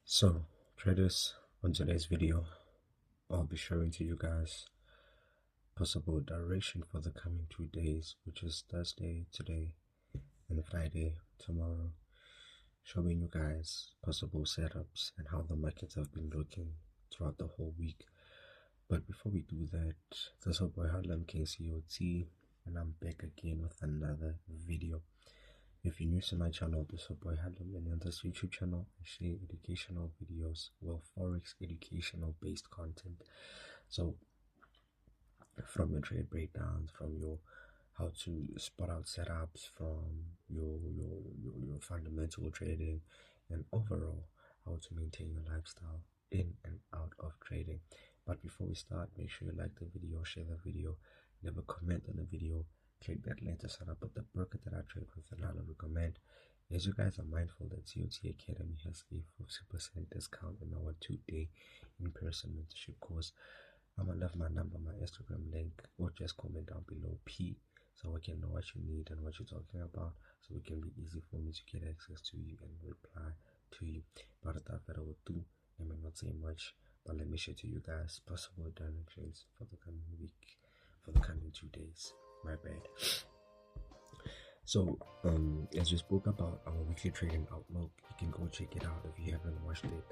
So, traders, on today's video, I'll be sharing to you guys possible direction for the coming 2 days, which is Thursday today and Friday tomorrow, showing you guys possible setups and how the markets have been looking throughout the whole week. But before we do that, this is your boy Harlem King COT, and I'm back again with another video. If you're new to my channel, this is your boy Harlem, and on this YouTube channel, I share educational videos, forex educational based content. So, from your trade breakdowns, from your how to spot out setups, from your fundamental trading, and overall how to maintain your lifestyle in and out of trading. But before we start, make sure you like the video, share the video, leave a comment on the video, click that link to sign up with the broker that I trade with, and I'll recommend. As you guys are mindful that COT Academy has a 50% discount on our 2-day in-person mentorship course. I'm gonna leave my number, my Instagram link, or just comment down below P, so we can know what you need and what you're talking about, so it can be easy for me to get access to you and reply to you. But without further ado, let me not say much, but let me share to you guys possible directions for the coming week, for the coming 2 days. My bad. So, as we spoke about our weekly trading outlook, you can go check it out if you haven't watched it.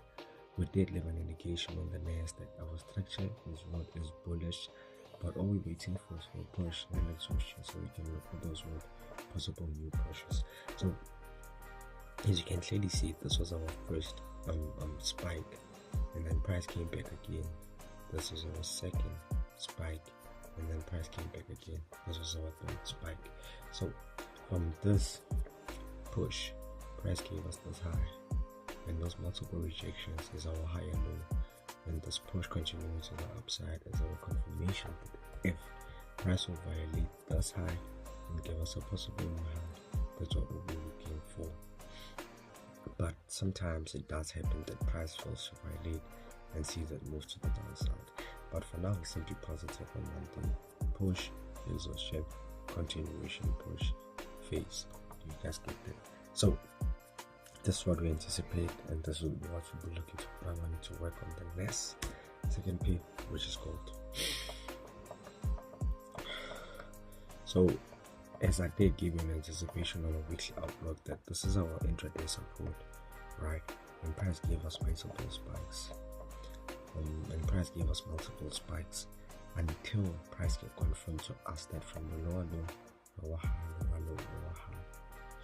We did leave an indication on the Nasdaq. Our structure is what is bullish, but all we're waiting for is for a push and exhaustion, so we can look for those with possible new pushes. So, as you can clearly see, this was our first spike, and then price came back again. This was our second spike, and then price came back again. This was our third spike. So from this push, price gave us this high, and those multiple rejections is our high and low, and this push continuing to the upside is our confirmation that if price will violate this high and give us a possible new high, that's what we'll be looking for. But sometimes it does happen that price fails to violate and sees that move to the downside. But for now, we're simply positive on one thing: push, exhaustion, continuation, push, phase. You guys get that? So this is what we anticipate, and this is what we'll be looking to. I wanted to work on the next second P, which is gold. So as I did give you an anticipation on a weekly outlook that this is our intraday support, right? And price gave us multiple spikes. Until price can confirm to us that from the lower low, lower high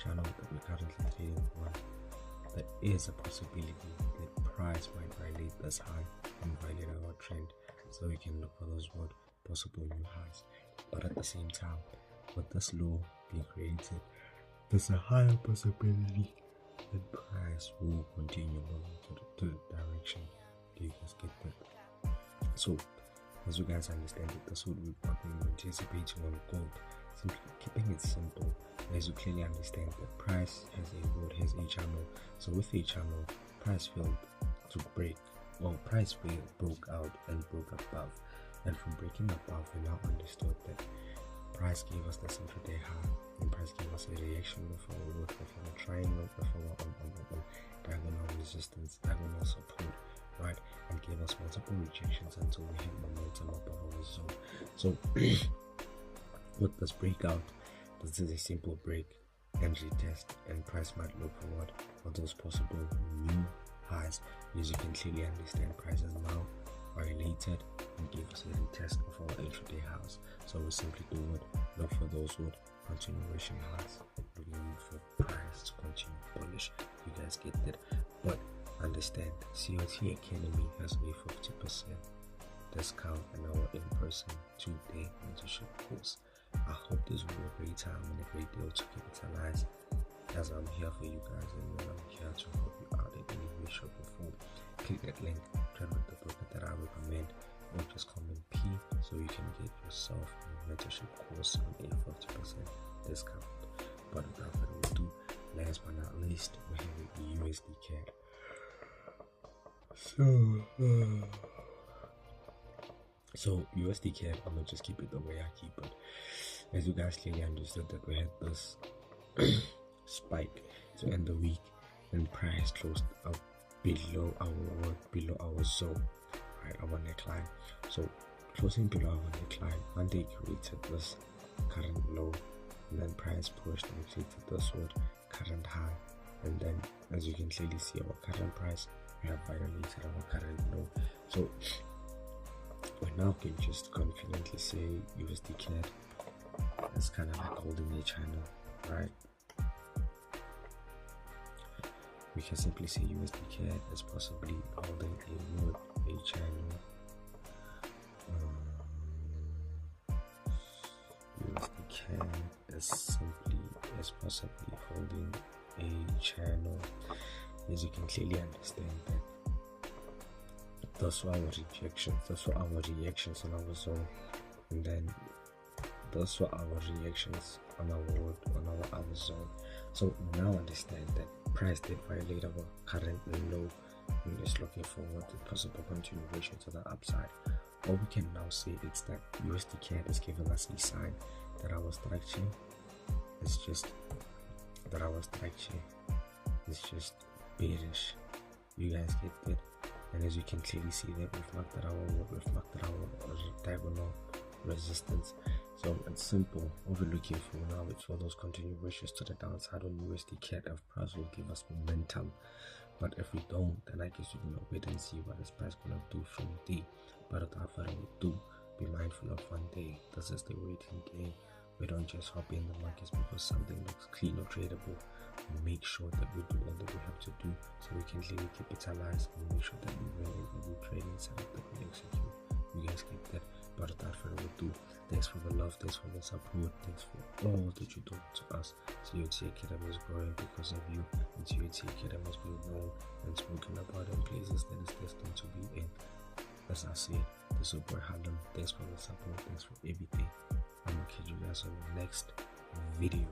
channel that we're currently trading on, there is a possibility that price might violate this high and violate our trend, so we can look for those possible new highs. But at the same time, with this low being created, there's a higher possibility that price will continue moving to the direction. Do you guys get that? So, as you guys understand it, that's what we're anticipating on gold. Simply keeping it simple, as you clearly understand that price has a road, has a channel. So with a channel, price failed to break. Well, price broke out and broke above. And from breaking above, we now understood that price gave us the intraday high, and price gave us a reaction of our road, of our triangle, of our diagonal resistance, diagonal support, right? And gave us multiple rejections until we hit momentum above our zone. So with this breakout, this is a simple break and retest, and price might look forward for those possible new highs. As you can clearly understand, price is now violated and gave us a retest of our intraday highs. So we simply look for those continuation highs, looking for price to continue bullish. You guys get that? But understand, COT Academy has a 50% discount on our in-person 2-day mentorship course. I hope this will be a great time and a great deal to capitalize, as I'm here for you guys, and I'm here to help you out in any way, shape, or form. Click that link, trade with the broker that I recommend, or just comment P so you can get yourself a mentorship course on a 50% discount. But without further ado, last but not least, we have a USD CAD. So USD CAD, I'm gonna just keep it the way I keep it. As you guys clearly understood that we had this spike to end the week, and price closed up below our zone, right, our neckline. So closing below our neckline, Monday created this current low, and then price pushed and created this current high, and then as you can clearly see, our current price, we have violated our current low. So we now can just confidently say USD CAD is kind of like holding a channel, right? We can simply say USD CAD is possibly holding a channel. USD CAD is possibly holding a channel. As you can clearly understand that those were our rejections, those were our reactions on our zone, and then those were our reactions on our other zone. So now understand that price did violate our current low and is looking forward to possible continuation to the upside. All we can now say is that USD CAD is giving us a sign that our structure is just bearish. You guys get that? And as you can clearly see that we've marked our diagonal resistance. So it's simple. What we're looking for now is for those continuations to the downside on USD CAD. If price will give us momentum, but if we don't, then I guess we're gonna wait and see what this price gonna do from there. But without further ado, be mindful of one day. This is the waiting game. We don't just hop in the markets because something looks clean or tradable. We make sure that we do all that we have to do so we can clearly capitalize and make sure that we win every trading setup that we execute. You guys get that? But without further ado, thanks for the love, thanks for the support, thanks for all that you do to us. COT Academy is growing because of you, and COT Academy has been known and spoken about in places that is destined to be in. As I said, this is boy Harlem. Thanks for the support, thanks for everything. I'm gonna catch you guys on the next video.